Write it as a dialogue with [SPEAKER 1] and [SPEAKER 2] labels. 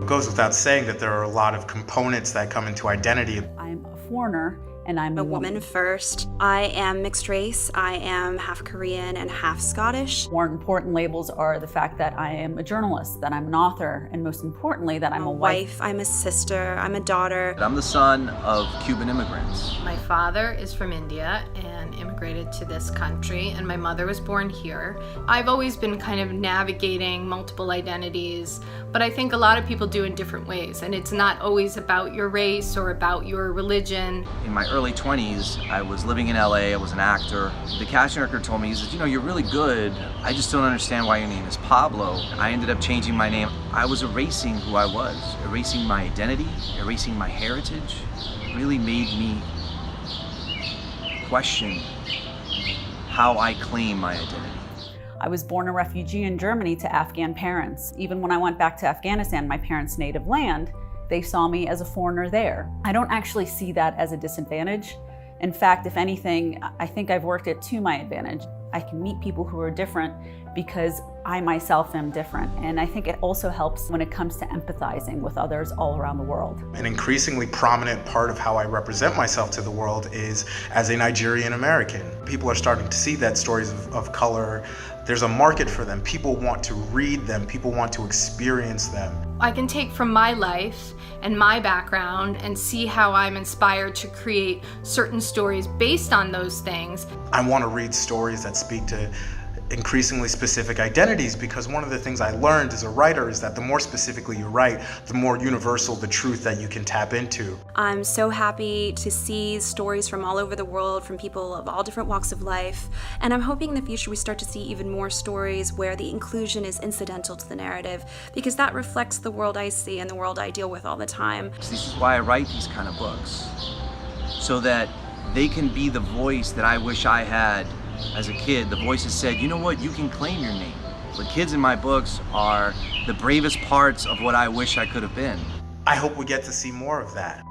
[SPEAKER 1] It goes without saying that there are a lot of components that come into identity.
[SPEAKER 2] I'm a foreigner, and I'm
[SPEAKER 3] a woman first. I am mixed race. I am half Korean and half Scottish.
[SPEAKER 2] More important labels are the fact that I am a journalist, that I'm an author, and most importantly, that I'm a wife.
[SPEAKER 3] I'm a sister, I'm a daughter.
[SPEAKER 4] I'm the son of Cuban immigrants.
[SPEAKER 5] My father is from India and immigrated to this country, and my mother was born here. I've always been kind of navigating multiple identities, but I think a lot of people do in different ways, and it's not always about your race or about your religion.
[SPEAKER 4] In my early 20s, I was living in LA, I was an actor. The casting director told me, he said, you know, you're really good, I just don't understand why your name is Pablo. I ended up changing my name. I was erasing who I was, erasing my identity, erasing my heritage. It really made me question how I claim my identity.
[SPEAKER 2] I was born a refugee in Germany to Afghan parents. Even when I went back to Afghanistan, my parents' native land, they saw me as a foreigner there. I don't actually see that as a disadvantage. In fact, if anything, I think I've worked it to my advantage. I can meet people who are different because I myself am different. And I think it also helps when it comes to empathizing with others all around the world.
[SPEAKER 1] An increasingly prominent part of how I represent myself to the world is as a Nigerian American. People are starting to see that stories of color, there's a market for them. People want to read them. People want to experience them.
[SPEAKER 5] I can take from my life and my background and see how I'm inspired to create certain stories based on those things.
[SPEAKER 1] I want to read stories that speak to increasingly specific identities, because one of the things I learned as a writer is that the more specifically you write, the more universal the truth that you can tap into.
[SPEAKER 3] I'm so happy to see stories from all over the world, from people of all different walks of life, and I'm hoping in the future we start to see even more stories where the inclusion is incidental to the narrative, because that reflects the world I see and the world I deal with all the time.
[SPEAKER 4] This is why I write these kind of books, so that they can be the voice that I wish I had as a kid. The voices said, you know what, you can claim your name. The kids in my books are the bravest parts of what I wish I could have been.
[SPEAKER 1] I hope we get to see more of that.